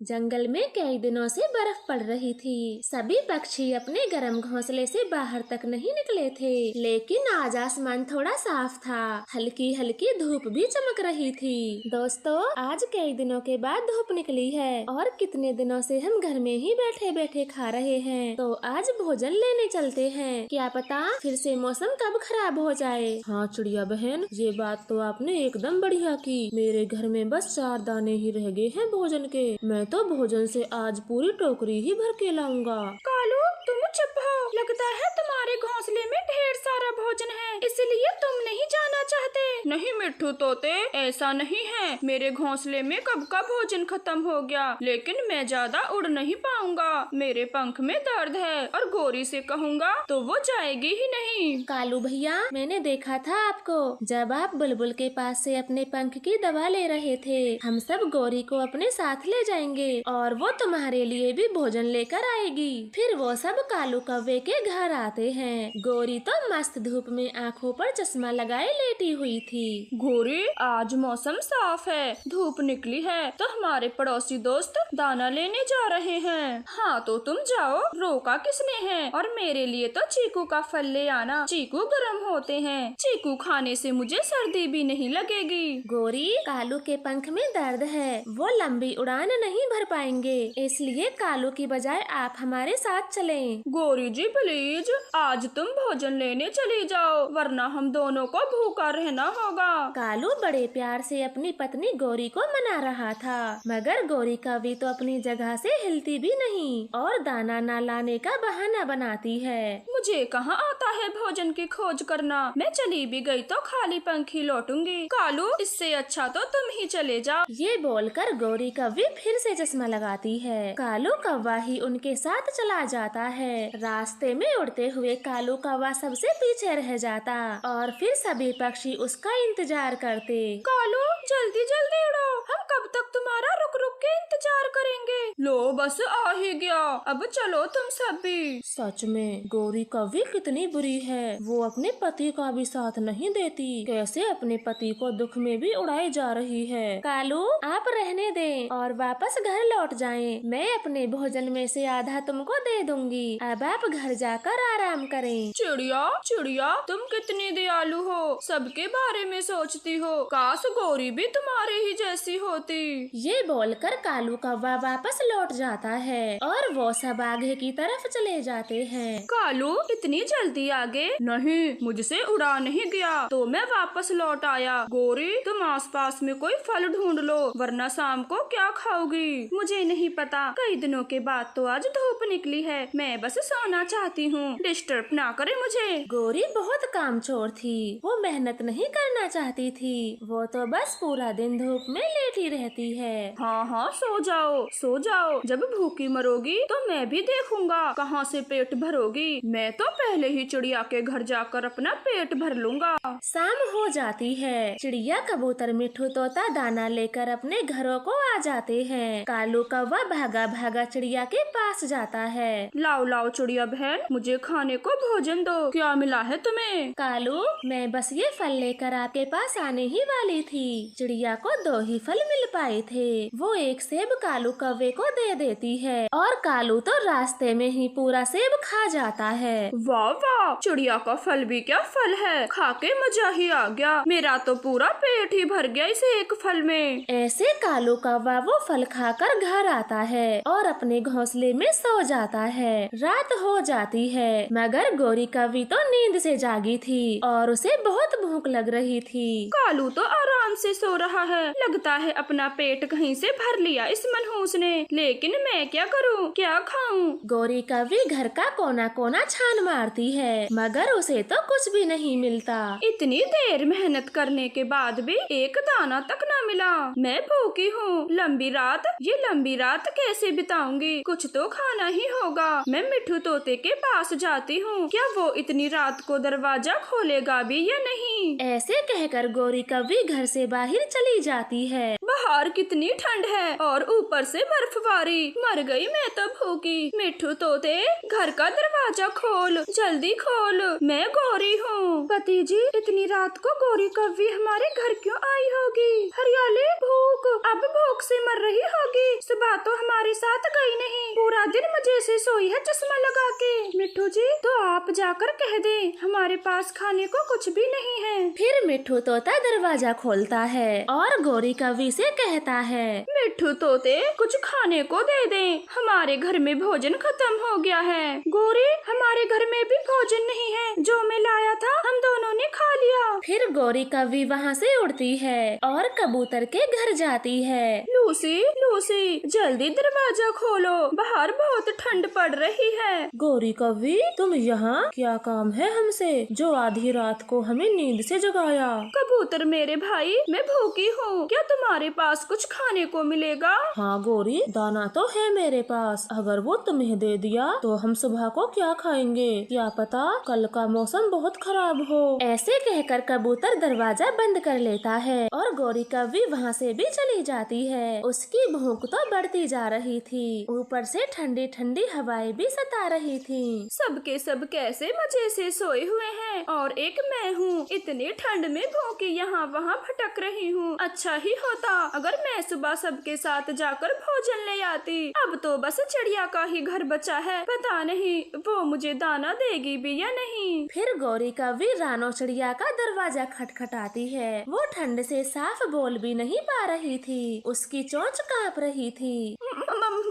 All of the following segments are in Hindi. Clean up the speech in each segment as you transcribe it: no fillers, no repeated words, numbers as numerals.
जंगल में कई दिनों से बर्फ पड़ रही थी। सभी पक्षी अपने गर्म घोंसले से बाहर तक नहीं निकले थे, लेकिन आज आसमान थोड़ा साफ था। हल्की हल्की धूप भी चमक रही थी। दोस्तों, आज कई दिनों के बाद धूप निकली है और कितने दिनों से हम घर में ही बैठे बैठे खा रहे हैं। तो आज भोजन लेने चलते हैं। क्या पता फिर से मौसम कब खराब हो जाए। हाँ चिड़िया बहन, ये बात तो आपने एकदम बढ़िया की। मेरे घर में बस 4 दाने ही रह गए हैं भोजन के। मैं तो भोजन से आज पूरी टोकरी ही भर के लाऊंगा। कालू, तुम चुप हो। लगता है तुम्हारे घोंसले में ढेर सारा भोजन है, इसलिए तुम नहीं जाना चाहते। नहीं मिट्ठू तोते, ऐसा नहीं है। मेरे घोंसले में कब का भोजन खत्म हो गया, लेकिन मैं ज्यादा उड़ नहीं पाऊंगा। मेरे पंख में दर्द है और गोरी से कहूँगा तो वो जाएगी ही नहीं। कालू भैया, मैंने देखा था आपको जब आप बुलबुल के पास से अपने पंख की दवा ले रहे थे। हम सब गोरी को अपने साथ ले जाएंगे और वो तुम्हारे लिए भी भोजन लेकर आएगी। फिर वो सब कालू कौवे के घर आते हैं। गोरी तो मस्त धूप में आँखों पर चश्मा लगाए लेटी हुई थी। गोरी, आज मौसम साफ है, धूप निकली है, तो हमारे पड़ोसी दोस्त दाना लेने जा रहे हैं। हाँ तो तुम जाओ, रोका किसने है। और मेरे लिए तो चीकू का फल ले आना। चीकू गर्म होते हैं, चीकू खाने से मुझे सर्दी भी नहीं लगेगी। गोरी, कालू के पंख में दर्द है, वो लंबी उड़ान नहीं भर पाएंगे, इसलिए कालू की बजाय आप हमारे साथ चलें। गोरी जी प्लीज, आज तुम भोजन लेने चली जाओ, वरना हम दोनों को भूखा रहना होगा। कालू बड़े प्यार से अपनी पत्नी गोरी को मना रहा था, मगर गोरी कभी तो अपनी जगह से हिलती भी नहीं और दाना न लाने का बहाना बनाती है। मुझे कहाँ आता है भोजन की खोज करना। मैं चली भी गई तो खाली पंखी लौटूंगी। कालू, इससे अच्छा तो तुम ही चले जाओ। ये बोलकर गोरी कौवी फिर से चश्मा लगाती है। कालू कौवा ही उनके साथ चला जाता है। रास्ते में उड़ते हुए कालू कौवा सबसे पीछे रह जाता और फिर सभी पक्षी उसका इंतजार करते। कालू, जल्दी जल्दी उड़ो, हम कब तक तुम्हारा रुक रुक के इंतजार करेंगे। लो बस आ ही गया, अब चलो तुम सब भी। सच में गोरी कौवी कितनी बुरी है, वो अपने पति का भी साथ नहीं देती। कैसे अपने पति को दुख में भी उड़ाई जा रही है। कालू, आप रहने दें और वापस घर लौट जाएं। मैं अपने भोजन में से आधा तुमको दे दूंगी। अब आप घर जाकर आराम करें। चिड़िया चिड़िया, तुम कितनी दयालु हो, सबके बारे में सोचती हो। काश गोरी भी तुम्हारे ही जैसी होती। ये बोलकर कालू कौवा वापस लौट जाता है और वो सब आगे की तरफ चले जाते हैं। कालू, इतनी जल्दी आगे? नहीं, मुझसे उड़ा नहीं गया तो मैं वापस लौट आया। गोरी, तुम आसपास में कोई फल ढूंढ लो, वरना शाम को क्या खाओगी। मुझे नहीं पता, कई दिनों के बाद तो आज धूप निकली है, मैं बस सोना चाहती हूँ, डिस्टर्ब ना करे मुझे। गोरी बहुत कामचोर थी, वो मेहनत नहीं करना चाहती थी, वो तो बस पूरा दिन धूप में लेटी रहती है। हाँ हाँ, सो जाओ सो जाओ, जब भूखी मरोगी तो मैं भी देखूंगा कहाँ से पेट भरोगी। मैं तो पहले ही चिड़िया के घर जाकर अपना पेट भर लूंगा। शाम हो जाती है। चिड़िया, कबूतर, मिट्ठू तोता दाना लेकर अपने घरों को आ जाते हैं। कालू कौवा भागा भागा चिड़िया के पास जाता है। लाओ लाओ चिड़िया बहन, मुझे खाने को भोजन दो। क्या मिला है तुम्हें? कालू, मैं बस ये फल लेकर आपके पास आने ही वाली थी। चिड़िया को 2 ही फल मिल पाए थे। वो एक सेब कालू कौवे को दे देती है और कालू तो रास्ते में ही पूरा सेब खा जाता है। वाह वाह, चिड़िया का फल भी क्या फल है, खा के मजा ही आ गया। मेरा तो पूरा पेट ही भर गया इस एक फल में। ऐसे कालू कौवा वो फल खाकर घर आता है और अपने घोंसले में सो जाता है। रात हो जाती है, मगर गोरी कौवी तो नींद से जागी थी और उसे बहुत भूख लग रही थी। कालू तो आराम से सो रहा है, लगता है अपना पेट कहीं से भर लिया इस मनहूस ने। लेकिन मैं क्या करूं, क्या खाऊं? गोरी कौवी घर का कोना कोना छान मारती है, मगर उसे तो कुछ भी नहीं मिलता। इतनी देर मेहनत करने के बाद भी एक दाना तक न मिला। मैं भूखी हूँ, लंबी रात, ये लंबी रात कैसे बिताऊंगी? कुछ तो खाना ही होगा। मैं मिट्ठू तोते के पास जाती हूँ, क्या वो इतनी रात को दरवाजा खोलेगा भी या नहीं? ऐसे कहकर गोरी कौवी घर से से बाहर चली जाती है। बाहर कितनी ठंड है और ऊपर से बर्फबारी, मर गई मैं तो भूखी। मिट्ठू तोते घर का दरवाजा खोल, जल्दी खोल, मैं गौरी हूँ। पति जी, इतनी रात को गौरी कव्वी हमारे घर क्यों आई होगी? हरियाली भूख, अब भूख से मर रही होगी। सुबह तो हमारे साथ गई नहीं, पूरा दिन मजे से सोई है चश्मा लगा के। मिट्ठू जी, तो आप जाकर कह दे हमारे पास खाने को कुछ भी नहीं है। फिर मिट्ठू तोता दरवाजा खोलता है और गौरी कव्वी से कहता है, मिट्ठू तोते कुछ खाने को दे दे, हमारे घर में भोजन खत्म हो गया है। गौरी, हमारे घर में भी भोजन नहीं है, जो मैं लाया था हम दोनों ने खा लिया। फिर गौरी कव्वी वहाँ से उड़ती है और कबूतर के घर जाती है। लूसी, लूसी, जल्दी दरवाजा खोलो, बाहर बहुत ठंड पड़ रही है। गौरी कव्वी, तुम यहाँ क्या काम है हमसे, जो आधी रात को हमें नींद से जगाया? कबूतर मेरे भाई, मैं भूखी हूँ, क्या तुम्हारे पास कुछ खाने को मिलेगा? हाँ गौरी, दाना तो है मेरे पास, अगर वो तुम्हें दे दिया तो हम सुबह को क्या खाएंगे? क्या पता कल का मौसम बहुत खराब हो। ऐसे कहकर कबूतर दरवाजा बंद कर लेता है और गौरी कव्वी वहाँ से भी चली जाती है। उसकी भूख तो बढ़ती जा रही थी, ऊपर से ठंडी ठंडी हवाएं भी सता रही थी। सबके सब कैसे मजे से सोए हुए हैं और एक मैं हूँ इतनी ठंड में भूखी यहाँ वहाँ भटक रही हूँ। अच्छा ही होता अगर मैं सुबह सबके साथ जाकर भोजन ले आती। अब तो बस चिड़िया का ही घर बचा है, पता नहीं वो मुझे दाना देगी भी या नहीं। फिर गौरी कव्वी रानो चिड़िया का दरवाजा खटखटाती है। वो ठंड से साफ बोल भी नहीं पा रही थी, उसकी चोंच कांप रही थी।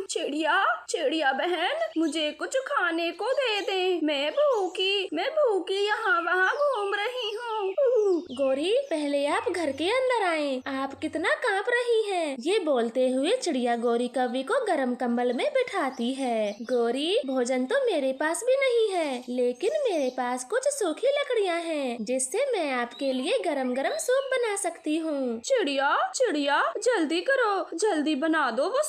चिड़िया, चिड़िया बहन, मुझे कुछ खाने को दे दे, मैं भूखी यहाँ वहाँ घूम रही हूँ। गौरी, पहले आप घर के अंदर आएं, आप कितना कांप रही हैं। ये बोलते हुए चिड़िया गौरी कव्वी को गरम कंबल में बिठाती है। गौरी, भोजन तो मेरे पास भी नहीं है, लेकिन मेरे पास कुछ सूखी लकड़ियाँ हैं, जिससे मैं आपके लिए गरम गरम सूप बना सकती हूँ। चिड़िया, चिड़िया, जल्दी करो, जल्दी बना दो वो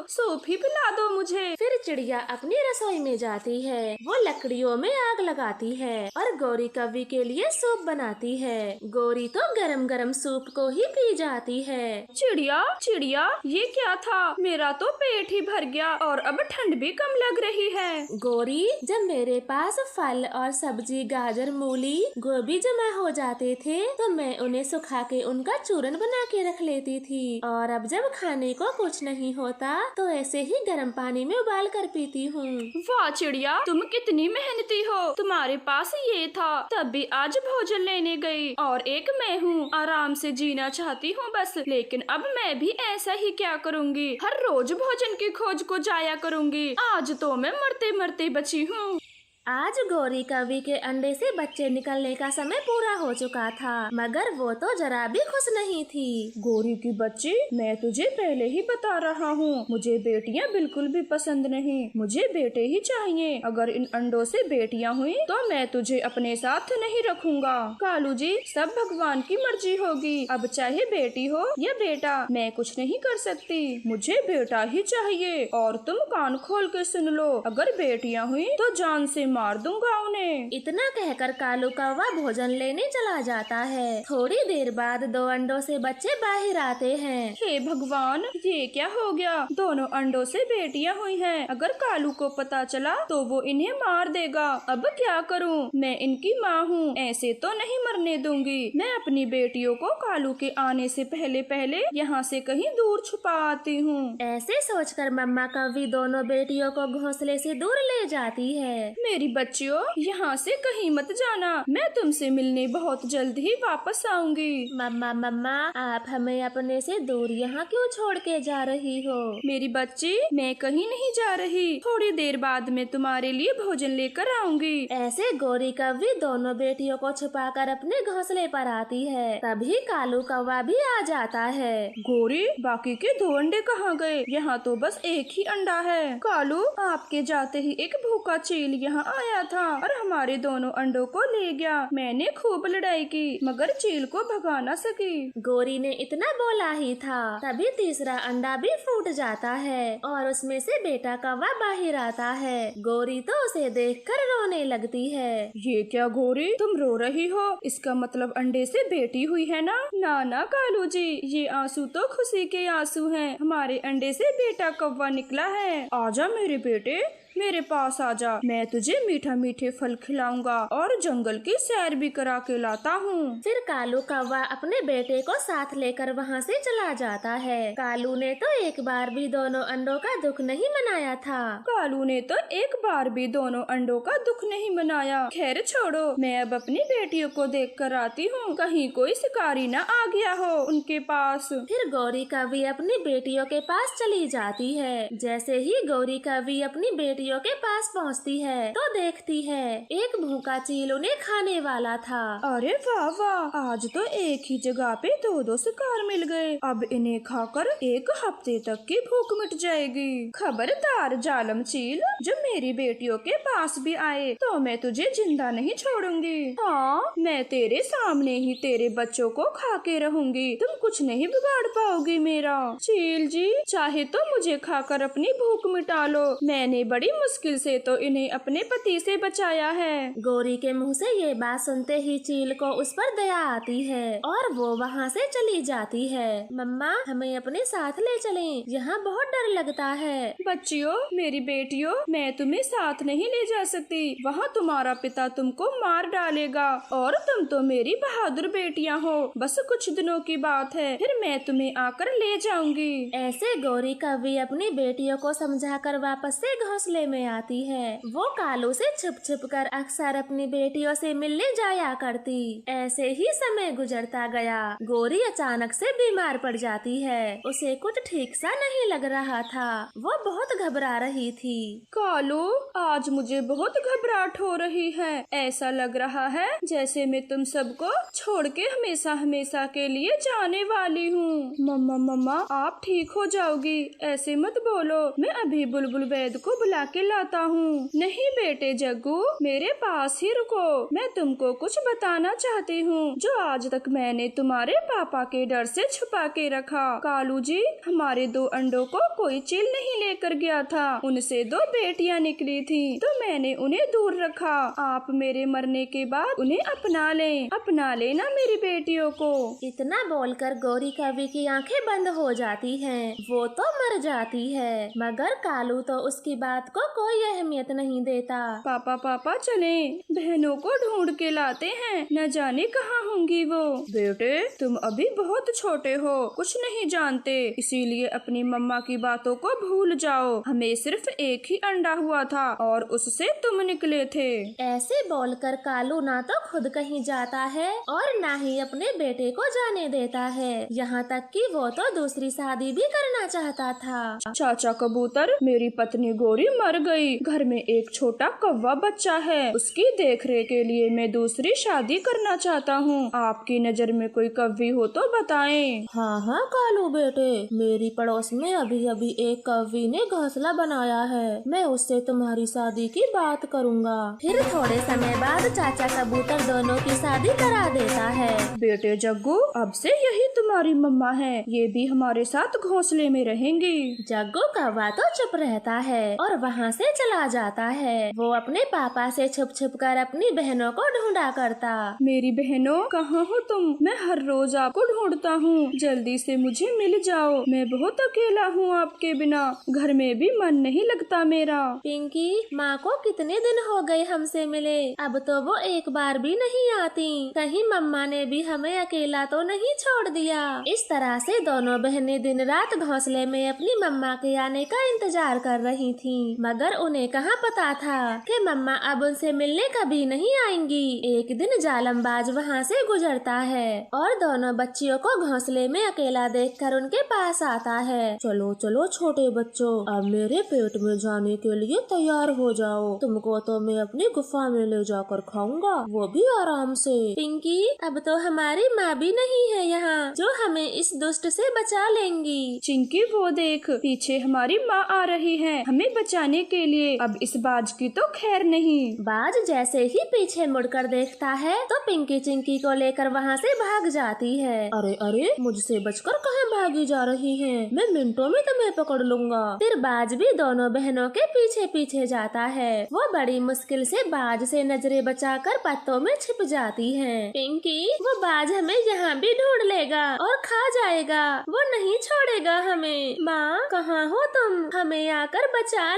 सूप ही पिला दो मुझे। फिर चिड़िया अपनी रसोई में जाती है, वो लकड़ियों में आग लगाती है और गौरी कव्वी के लिए सूप बनाती है। गौरी तो गरम गरम सूप को ही पी जाती है। चिड़िया, चिड़िया, ये क्या था? मेरा तो पेट ही भर गया और अब ठंड भी कम लग रही है। गौरी, जब मेरे पास फल और सब्जी, गाजर, मूली, गोभी जमा हो जाते थे तो मैं उन्हें सुखा के उनका चूरन बना के रख लेती थी, और अब जब खाने को कुछ नहीं होता तो ऐसे ही गर्म पानी में उबाल कर पीती हूँ। वाह चिड़िया, तुम कितनी मेहनती हो, तुम्हारे पास ये था तब भी आज भोजन लेने गई। और एक मैं हूँ, आराम से जीना चाहती हूँ बस, लेकिन अब मैं भी ऐसा ही क्या करूँगी, हर रोज भोजन की खोज को जाया करूँगी। आज तो मैं मरते मरते बची हूँ। आज गौरी कव्वी के अंडे से बच्चे निकलने का समय पूरा हो चुका था, मगर वो तो जरा भी खुश नहीं थी। गौरी की बच्ची, मैं तुझे पहले ही बता रहा हूँ, मुझे बेटियाँ बिल्कुल भी पसंद नहीं, मुझे बेटे ही चाहिए। अगर इन अंडों से बेटियाँ हुई तो मैं तुझे अपने साथ नहीं रखूंगा। कालू जी, सब भगवान की मर्जी होगी, अब चाहे बेटी हो या बेटा, मैं कुछ नहीं कर सकती, मुझे बेटा ही चाहिए। और तुम कान खोल के सुन लो, अगर बेटियाँ हुई तो जान से मार दूंगा उन्हें। इतना कहकर कालू कौवा भोजन लेने चला जाता है। थोड़ी देर बाद 2 अंडों से बच्चे बाहर आते हैं। हे भगवान, ये क्या हो गया? दोनों अंडों से बेटियां हुई हैं। अगर कालू को पता चला तो वो इन्हें मार देगा। अब क्या करूं? मैं इनकी माँ हूँ, ऐसे तो नहीं मरने दूंगी। मैं अपनी बेटियों को कालू के आने से पहले पहले यहाँ से कहीं दूर छुपा आती हूँ। ऐसे सोचकर मम्मा कव्वी दोनों बेटियों को घोंसले से दूर ले जाती है। मेरी बच्चियों, यहाँ से कहीं मत जाना, मैं तुमसे मिलने बहुत जल्द ही वापस आऊंगी। मम्मा, आप हमें अपने से दूर यहाँ क्यों छोड़ के जा रही हो? मेरी बच्ची, मैं कहीं नहीं जा रही, थोड़ी देर बाद मैं तुम्हारे लिए भोजन लेकर आऊंगी। ऐसे गौरी कव्वी दोनों बेटियों को छुपाकर अपने घोंसले पर आती है। तभी कालू कौवा भी आ जाता है। गौरी, बाकी के 2 अंडे कहाँ गए? यहाँ तो बस एक ही अंडा है। कालू, आपके जाते ही एक भूखा चील यहाँ आया था और हमारे दोनों अंडों को ले गया। मैंने खूब लड़ाई की मगर चील को भगा न सकी। गोरी ने इतना बोला ही था, तभी तीसरा अंडा भी फूट जाता है और उसमें से बेटा कौवा बाहर आता है। गोरी तो उसे देखकर रोने लगती है। ये क्या गोरी, तुम रो रही हो? इसका मतलब अंडे से बेटी हुई है ना? ना कालू जी, ये आंसू तो खुशी के आंसू हैं। हमारे अंडे से बेटा कौवा निकला है। आजा मेरे बेटे, मेरे पास आजा, मैं तुझे मीठा मीठे फल खिलाऊंगा और जंगल की सैर भी करा के लाता हूँ। फिर कालू कौवा अपने बेटे को साथ लेकर वहाँ से चला जाता है। कालू ने तो एक बार भी दोनों अंडों का दुख नहीं मनाया था। कालू ने तो एक बार भी दोनों अंडों का दुख नहीं मनाया। खैर छोड़ो, मैं अब अपनी बेटियों को देख कर आती हूँ, कहीं कोई शिकारी न आ गया हो उनके पास। फिर गौरी कौवी अपनी बेटियों के पास चली जाती है। जैसे ही गौरी कौवी अपनी बेटियों के पास पहुंचती है तो देखती है एक भूखा चील उन्हें खाने वाला था। अरे वाह वाह, आज तो एक ही जगह पे दो शिकार मिल गए। अब इन्हें खाकर एक हफ्ते तक की भूख मिट जाएगी। खबरदार जालम चील, जब मेरी बेटियों के पास भी आए तो मैं तुझे जिंदा नहीं छोड़ूंगी। हाँ, मैं तेरे सामने ही तेरे बच्चों को खा के रहूंगी। तुम कुछ नहीं बिगाड़ पाओगी मेरा। चील जी, चाहे तो मुझे खाकर अपनी भूख मिटा लो। मैंने बड़ी मुश्किल से तो इन्हें अपने पति से बचाया है। गौरी के मुंह से ये बात सुनते ही चील को उस पर दया आती है और वो वहाँ से चली जाती है। मम्मा, हमें अपने साथ ले चलें, यहाँ बहुत डर लगता है। बच्चियों, मेरी बेटियों, मैं तुम्हें साथ नहीं ले जा सकती। वहाँ तुम्हारा पिता तुमको मार डालेगा और तुम तो मेरी बहादुर बेटियाँ हो। बस कुछ दिनों की बात है, फिर मैं तुम्हें आकर ले जाऊंगी। ऐसे गौरी कौवी अपनी बेटियों को समझाकर वापस से घोंसले में आती है। वो कालू से छुप कर अक्सर अपनी बेटियों से मिलने जाया करती। ऐसे ही समय गुजरता गया। गौरी अचानक से बीमार पड़ जाती है। उसे कुछ ठीक सा नहीं लग रहा था। वो बहुत घबरा रही थी। कालू, आज मुझे बहुत घबराहट हो रही है। ऐसा लग रहा है जैसे मैं तुम सबको छोड़ के हमेशा हमेशा के लिए जाने वाली हूँ। मम्मा, आप ठीक हो जाओगी, ऐसे मत बोलो। मैं अभी बुलबुल वैद को बुला के लाता हूँ। नहीं बेटे जग्गू, मेरे पास ही रुको। मैं तुमको कुछ बताना चाहती हूँ जो आज तक मैंने तुम्हारे पापा के डर से छुपा के रखा। कालू जी, हमारे 2 अंडों को कोई चील नहीं लेकर गया था। उनसे 2 बेटियाँ निकली थी तो मैंने उन्हें दूर रखा। आप मेरे मरने के बाद उन्हें अपना लेना मेरी बेटियों को। इतना बोलकर गौरी कौवी की आंखें बंद हो जाती हैं। वो तो मर जाती है, मगर कालू तो उसकी बात को कोई अहमियत नहीं देता। पापा चलें, बहनों को ढूंढ के लाते हैं, न जाने कहाँ होंगी वो। बेटे, तुम अभी बहुत छोटे हो, कुछ नहीं जानते, इसीलिए अपनी मम्मा की बातों को भूल जाओ। हमें सिर्फ एक ही अंडा हुआ था और उससे तुम निकले थे। ऐसे बोलकर कालू ना तो खुद कहीं जाता है और ना ही अपने बेटे को जाने देता है। यहाँ तक कि वो तो दूसरी शादी भी करना चाहता था। चाचा कबूतर, मेरी पत्नी गौरी मर गई। घर में एक छोटा कौवा बच्चा है, उसकी देखरेख के लिए मैं दूसरी शादी करना चाहता हूँ। आपकी नजर में कोई कौवी हो तो बताएं। हाँ कालू बेटे, मेरी पड़ोस में अभी एक कौवी ने घोंसला बनाया है। मैं उससे तुम्हारी शादी की बात करूँगा। फिर थोड़े समय बाद चाचा कबूतर दोनों की शादी करा देता है। बेटे जग्गू, अब से यही तुम्हारी मम्मा है, ये भी हमारे साथ घोंसले में रहेंगी। जग्गू कौवा तो चुप रहता है और वहाँ से चला जाता है। वो अपने पापा से छुप कर अपनी बहनों को ढूंढा करता। मेरी बहनों, कहाँ हो तुम? मैं हर रोज आपको ढूंढता हूँ, जल्दी से मुझे मिल जाओ। मैं बहुत अकेला हूँ आपके बिना, घर में भी मन नहीं लगता मेरा। पिंकी, माँ को कितने दिन हो गए हमसे मिले, अब तो वो एक बार भी नहीं आती। कहीं मम्मा ने भी हमें अकेला तो नहीं छोड़ दिया। इस तरह से दोनों बहनें दिन रात घोंसले में अपनी मम्मा के आने का इंतजार कर रही थीं, मगर उन्हें कहाँ पता था कि मम्मा अब उनसे मिलने कभी नहीं आएंगी। एक दिन जालमबाज वहाँ से गुजरता है और दोनों बच्चियों को घोंसले में अकेला देखकर उनके पास आता है। चलो छोटे बच्चों, अब मेरे पेट में जाने के लिए तैयार हो जाओ। तुमको तो मैं अपनी गुफा में ले जाकर खाऊंगा, वो भी आराम से। पिंकी, अब तो हमारी माँ भी नहीं है यहाँ जो हमें इस दुष्ट से बचा लेंगी। चिंकी, वो देख, पीछे हमारी माँ आ रही है, हमें बचाने बचाने के लिए। अब इस बाज की तो खैर नहीं। बाज जैसे ही पीछे मुड़कर देखता है तो पिंकी चिंकी को लेकर वहाँ से भाग जाती है। अरे अरे, मुझसे बचकर कहाँ भागी जा रही हैं? मैं मिनटों में तुम्हें पकड़ लूंगा। फिर बाज भी दोनों बहनों के पीछे पीछे जाता है। वो बड़ी मुश्किल से बाज से नजरें बचाकर पत्तों में छिप जाती हैं। पिंकी, वो बाज हमें यहाँ भी ढूंढ लेगा और खा जाएगा, वो नहीं छोड़ेगा हमें। माँ, कहाँ हो तुम? हमें आकर बचा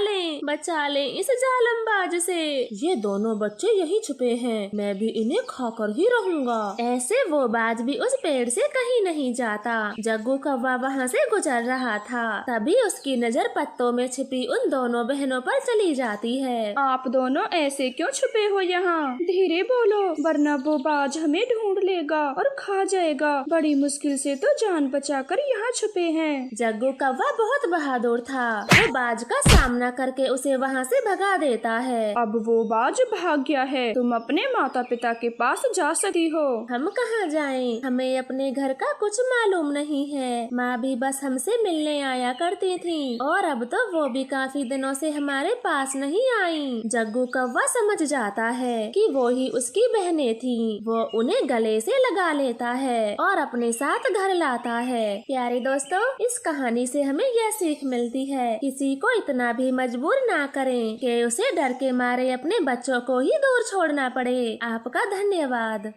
ले इस जालिम बाज से। ये दोनों बच्चे यही छुपे हैं, मैं भी इन्हें खाकर ही रहूंगा। ऐसे वो बाज भी उस पेड़ से कहीं नहीं जाता। जग्गू कौवा वहाँ से गुजर रहा था, तभी उसकी नजर पत्तों में छिपी उन दोनों बहनों पर चली जाती है। आप दोनों ऐसे क्यों छुपे हो यहाँ? धीरे बोलो, वरना वो बाज हमें ढूंढ लेगा और खा जाएगा। बड़ी मुश्किल से तो जान बचाकर यहाँ छुपे हैं। जग्गू कौवा बहुत बहादुर था। वो बाज का सामना करके उसे वहाँ से भगा देता है। अब वो बाज भाग गया है, तुम अपने माता पिता के पास जा सकती हो। हम कहाँ जाएं? हमें अपने घर का कुछ मालूम नहीं है। माँ भी बस हमसे मिलने आया करती थी और अब तो वो भी काफी दिनों से हमारे पास नहीं आई। जग्गू कौवा समझ जाता है कि वो ही उसकी बहनें थी। वो उन्हें गले से लगा लेता है और अपने साथ घर लाता है। प्यारे दोस्तों, इस कहानी से हमें यह सीख मिलती है, किसी को इतना भी मजबूर ना करें कि उसे डर के मारे अपने बच्चों को ही दूर छोड़ना पड़े। आपका धन्यवाद।